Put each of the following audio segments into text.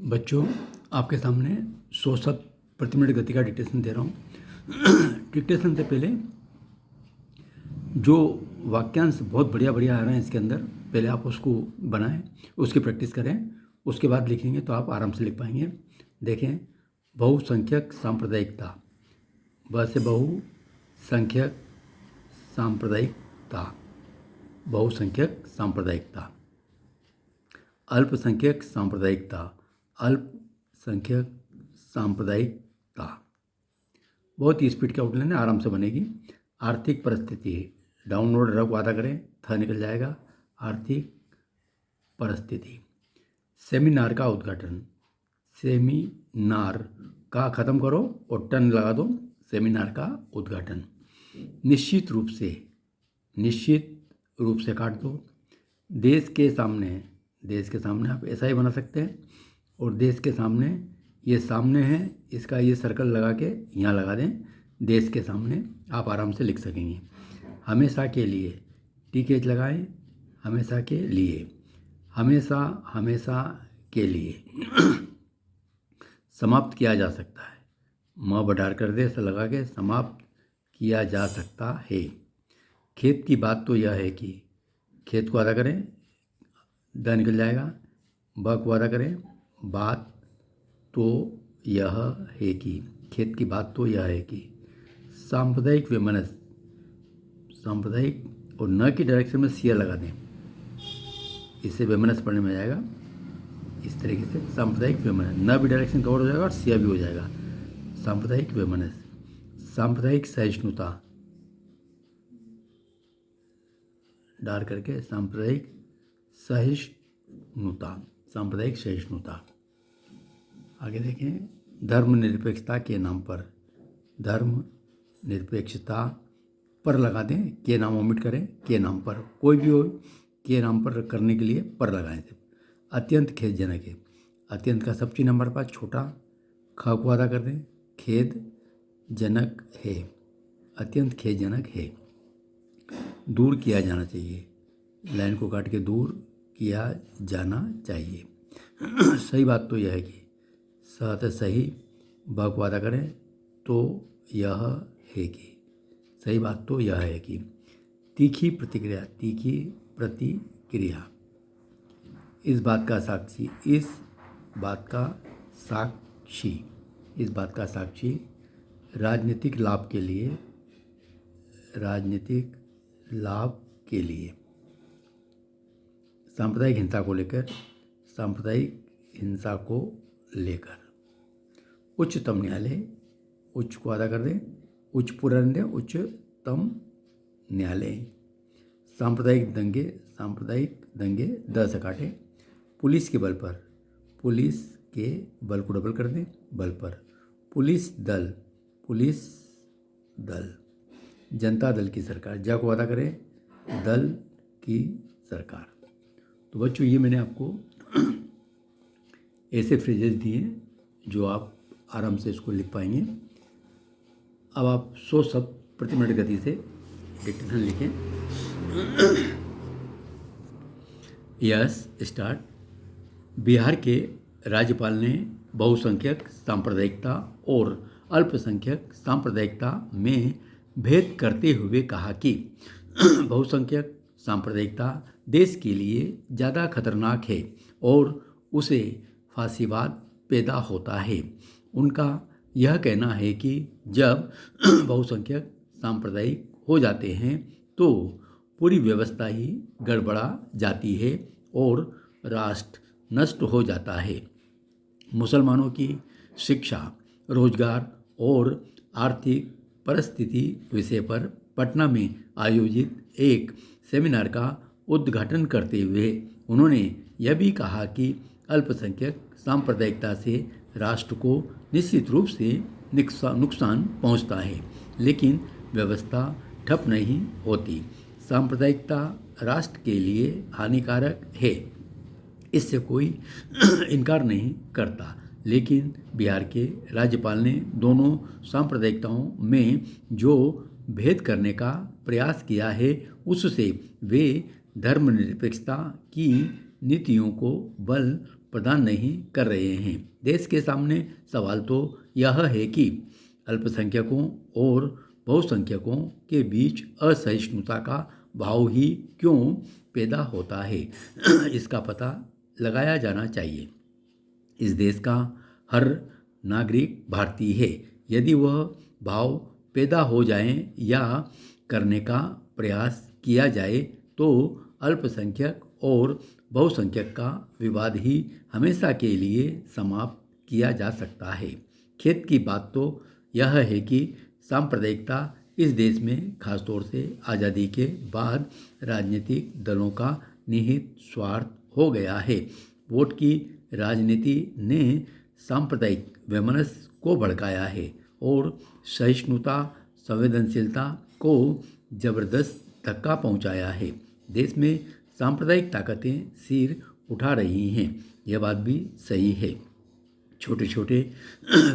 बच्चों, आपके सामने 100 शब्द प्रति मिनट गति का डिक्टेशन दे रहा हूँ। डिक्टेशन से पहले जो वाक्यांश बहुत बढ़िया बढ़िया आ रहे हैं इसके अंदर, पहले आप उसको बनाएं, उसकी प्रैक्टिस करें, उसके बाद लिखेंगे तो आप आराम से लिख पाएंगे। देखें, बहुसंख्यक सांप्रदायिकता, ब से बहुसंख्यक सांप्रदायिकता, बहुसंख्यक सांप्रदायिकता। अल्पसंख्यक सांप्रदायिकता, अल्पसंख्यक सांप्रदायिकता। बहुत ही स्पीड के आउटलाइन है, आराम से बनेगी। आर्थिक परिस्थिति, डाउनलोड रख वादा करें, थ निकल जाएगा। आर्थिक परिस्थिति। सेमिनार का उद्घाटन, सेमिनार का खत्म करो और टन लगा दो, सेमिनार का उद्घाटन। निश्चित रूप से, निश्चित रूप से काट दो। देश के सामने, देश के सामने आप ऐसा ही बना सकते हैं। और देश के सामने, ये सामने है, इसका ये सर्कल लगा के यहाँ लगा दें, देश के सामने आप आराम से लिख सकेंगे। हमेशा के लिए, टीकेच लगाएं, हमेशा के लिए, हमेशा, हमेशा के लिए। समाप्त किया जा सकता है, म बढ़ार कर दे ऐसा लगा के, समाप्त किया जा सकता है। खेत की बात तो यह है कि, खेत को आधा करें, द निकल जाएगा। ब को आधा करें, बात तो यह है कि, खेत की बात तो यह है कि। सांप्रदायिक वैमनस्य, सांप्रदायिक और न की डायरेक्शन में सिया लगा दें, इससे वैमनस्य पढ़ने में आ जाएगा। इस तरीके से सांप्रदायिक वैमनस्य, न भी डायरेक्शन कवर हो जाएगा और सिया भी हो जाएगा। सांप्रदायिक वैमनस्य। सांप्रदायिक सहिष्णुता, डार करके सांप्रदायिक सहिष्णुता, सांप्रदायिक सहिष्णुता। आगे देखें, धर्मनिरपेक्षता के नाम पर, धर्मनिरपेक्षता पर लगा दें, के नाम ओमिट करें, के नाम पर कोई भी हो, के नाम पर करने के लिए पर लगाएं सिर्फ। अत्यंत खेदजनक है, अत्यंत का सब चीज नंबर पर छोटा, ख को आधा कर दें, खेदजनक है, अत्यंत खेदजनक है। दूर किया जाना चाहिए, लाइन को काट के दूर किया जाना चाहिए। सही बात तो यह है कि, सत सही, ब को आधा करें तो यह है कि, सही बात तो यह है कि। तीखी प्रतिक्रिया, तीखी प्रतिक्रिया। इस बात का साक्षी, इस बात का साक्षी, इस बात का साक्षी। राजनीतिक लाभ के लिए, राजनीतिक लाभ के लिए। सांप्रदायिक हिंसा को लेकर, सांप्रदायिक हिंसा को लेकर। उच्चतम न्यायालय, उच्च को आधा कर दें, उच्च पूरा दें, उच्चतम न्यायालय। सांप्रदायिक दंगे, सांप्रदायिक दंगे, द से काटे। पुलिस के बल पर, पुलिस के बल को डबल कर दें, बल पर। पुलिस दल, पुलिस दल। जनता दल की सरकार, जा को आधा करें, दल की सरकार। तो बच्चों, ये मैंने आपको ऐसे फ्रेजेस दिए जो आप आराम से इसको लिख पाएंगे। अब आप 100 शब्द प्रति मिनट गति से डिक्टेशन लिखें। Yes, start. बिहार के राज्यपाल ने बहुसंख्यक सांप्रदायिकता और अल्पसंख्यक सांप्रदायिकता में भेद करते हुए कहा कि बहुसंख्यक सांप्रदायिकता देश के लिए ज़्यादा खतरनाक है और उसे फासीवाद पैदा होता है। उनका यह कहना है कि जब बहुसंख्यक सांप्रदायिक हो जाते हैं तो पूरी व्यवस्था ही गड़बड़ा जाती है और राष्ट्र नष्ट हो जाता है। मुसलमानों की शिक्षा, रोजगार और आर्थिक परिस्थिति विषय पर पटना में आयोजित एक सेमिनार का उद्घाटन करते हुए उन्होंने यह भी कहा कि अल्पसंख्यक सांप्रदायिकता से राष्ट्र को निश्चित रूप से नुकसान पहुंचता है, लेकिन व्यवस्था ठप नहीं होती। सांप्रदायिकता राष्ट्र के लिए हानिकारक है, इससे कोई इनकार नहीं करता, लेकिन बिहार के राज्यपाल ने दोनों सांप्रदायिकताओं में जो भेद करने का प्रयास किया है उससे वे धर्मनिरपेक्षता की नीतियों को बल प्रदान नहीं कर रहे हैं। देश के सामने सवाल तो यह है कि अल्पसंख्यकों और बहुसंख्यकों के बीच असहिष्णुता का भाव ही क्यों पैदा होता है, इसका पता लगाया जाना चाहिए। इस देश का हर नागरिक भारतीय है। यदि वह भाव पैदा हो जाए या करने का प्रयास किया जाए तो अल्पसंख्यक और बहुसंख्यक का विवाद ही हमेशा के लिए समाप्त किया जा सकता है। खेद की बात तो यह है कि सांप्रदायिकता इस देश में खासतौर से आज़ादी के बाद राजनीतिक दलों का निहित स्वार्थ हो गया है। वोट की राजनीति ने सांप्रदायिक वैमनस्य को भड़काया है और सहिष्णुता संवेदनशीलता को जबरदस्त धक्का पहुंचाया है। देश में सांप्रदायिक ताकतें सिर उठा रही हैं, यह बात भी सही है। छोटे छोटे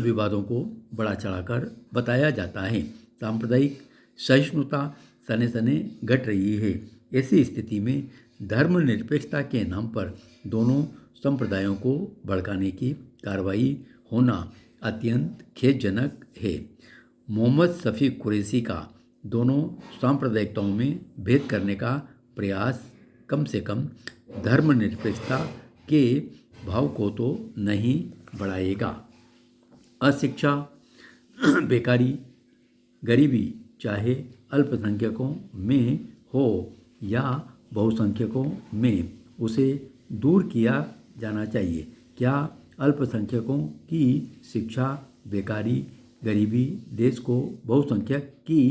विवादों को बड़ा चढ़ाकर बताया जाता है। सांप्रदायिक सहिष्णुता सने सने घट रही है। ऐसी स्थिति में धर्मनिरपेक्षता के नाम पर दोनों संप्रदायों को भड़काने की कार्रवाई होना अत्यंत खेदजनक है। मोहम्मद शफी कुरैशी का दोनों सांप्रदायिकताओं में भेद करने का प्रयास कम से कम धर्मनिरपेक्षता के भाव को तो नहीं बढ़ाएगा। अशिक्षा, बेकारी, गरीबी चाहे अल्पसंख्यकों में हो या बहुसंख्यकों में, उसे दूर किया जाना चाहिए। क्या अल्पसंख्यकों की शिक्षा, बेकारी, गरीबी देश को बहुसंख्यक की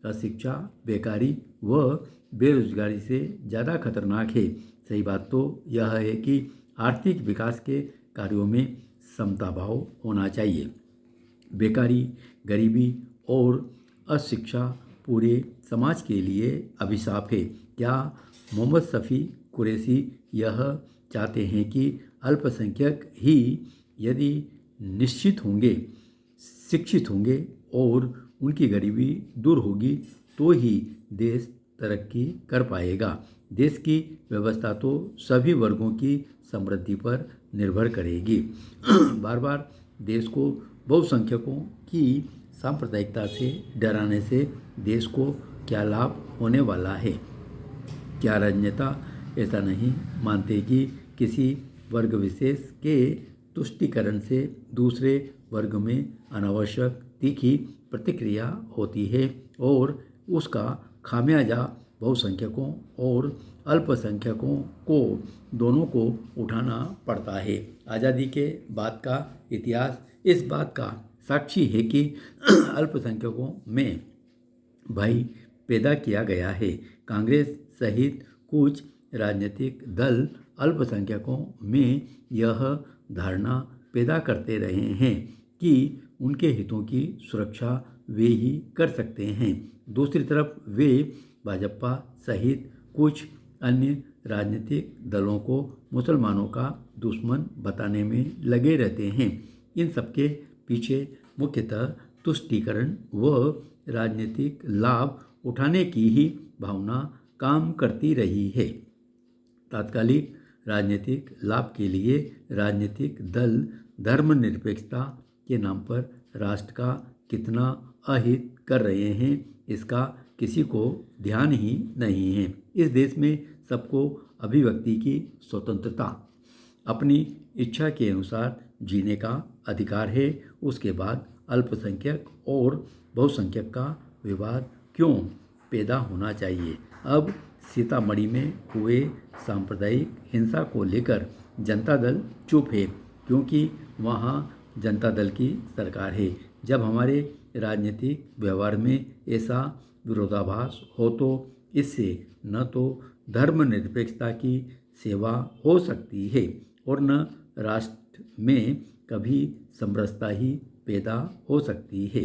अशिक्षा, बेकारी व बेरोजगारी से ज़्यादा खतरनाक है? सही बात तो यह है कि आर्थिक विकास के कार्यों में समता भाव होना चाहिए। बेकारी, गरीबी और अशिक्षा पूरे समाज के लिए अभिशाप है। क्या मोहम्मद शफी कुरैशी यह चाहते हैं कि अल्पसंख्यक ही यदि निश्चित होंगे, शिक्षित होंगे और उनकी गरीबी दूर होगी तो ही देश तरक्की कर पाएगा? देश की व्यवस्था तो सभी वर्गों की समृद्धि पर निर्भर करेगी। बार बार देश को बहुसंख्यकों की सांप्रदायिकता से डराने से देश को क्या लाभ होने वाला है? क्या राजनेता ऐसा नहीं मानते कि किसी वर्ग विशेष के तुष्टीकरण से दूसरे वर्ग में अनावश्यक तीखी प्रतिक्रिया होती है और उसका खामियाजा बहुसंख्यकों और अल्पसंख्यकों को दोनों को उठाना पड़ता है? आज़ादी के बाद का इतिहास इस बात का साक्षी है कि अल्पसंख्यकों में भय पैदा किया गया है। कांग्रेस सहित कुछ राजनीतिक दल अल्पसंख्यकों में यह धारणा पैदा करते रहे हैं कि उनके हितों की सुरक्षा वे ही कर सकते हैं। दूसरी तरफ वे भाजपा सहित कुछ अन्य राजनीतिक दलों को मुसलमानों का दुश्मन बताने में लगे रहते हैं। इन सबके पीछे मुख्यतः तुष्टीकरण व राजनीतिक लाभ उठाने की ही भावना काम करती रही है। तात्कालिक राजनीतिक लाभ के लिए राजनीतिक दल धर्मनिरपेक्षता के नाम पर राष्ट्र का कितना अहित कर रहे हैं, इसका किसी को ध्यान ही नहीं है। इस देश में सबको अभिव्यक्ति की स्वतंत्रता, अपनी इच्छा के अनुसार जीने का अधिकार है। उसके बाद अल्पसंख्यक और बहुसंख्यक का विवाद क्यों पैदा होना चाहिए? अब सीतामढ़ी में हुए सांप्रदायिक हिंसा को लेकर जनता दल चुप है क्योंकि वहाँ जनता दल की सरकार है। जब हमारे राजनीतिक व्यवहार में ऐसा विरोधाभास हो तो इससे न तो धर्मनिरपेक्षता की सेवा हो सकती है और न राष्ट्र में कभी समरसता ही पैदा हो सकती है।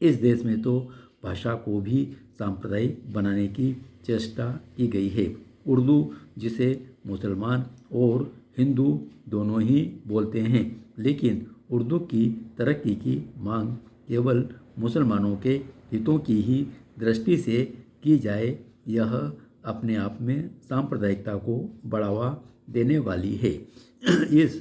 इस देश में तो भाषा को भी सांप्रदायिक बनाने की चेष्टा की गई है। उर्दू, जिसे मुसलमान और हिंदू दोनों ही बोलते हैं, लेकिन उर्दू की तरक्की की मांग केवल मुसलमानों के हितों की ही दृष्टि से की जाए, यह अपने आप में सांप्रदायिकता को बढ़ावा देने वाली है। इस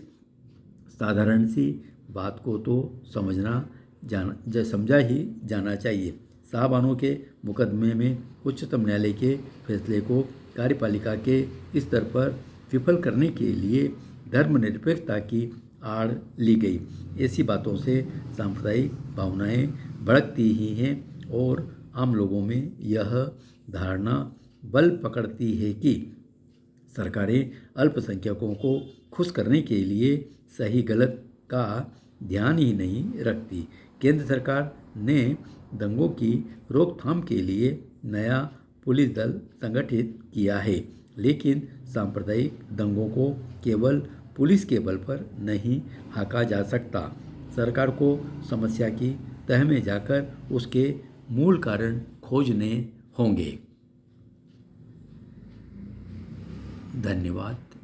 साधारण सी बात को तो समझा ही जाना चाहिए। शाहबानो के मुकदमे में उच्चतम न्यायालय के फैसले को कार्यपालिका के स्तर पर विफल करने के लिए धर्मनिरपेक्षता की आड़ ली गई। ऐसी बातों से सांप्रदायिक भावनाएं भड़कती ही हैं और आम लोगों में यह धारणा बल पकड़ती है कि सरकारें अल्पसंख्यकों को खुश करने के लिए सही गलत का ध्यान ही नहीं रखती। केंद्र सरकार ने दंगों की रोकथाम के लिए नया पुलिस दल संगठित किया है, लेकिन सांप्रदायिक दंगों को केवल पुलिस के बल पर नहीं हाँका जा सकता। सरकार को समस्या की तह में जाकर उसके मूल कारण खोजने होंगे। धन्यवाद।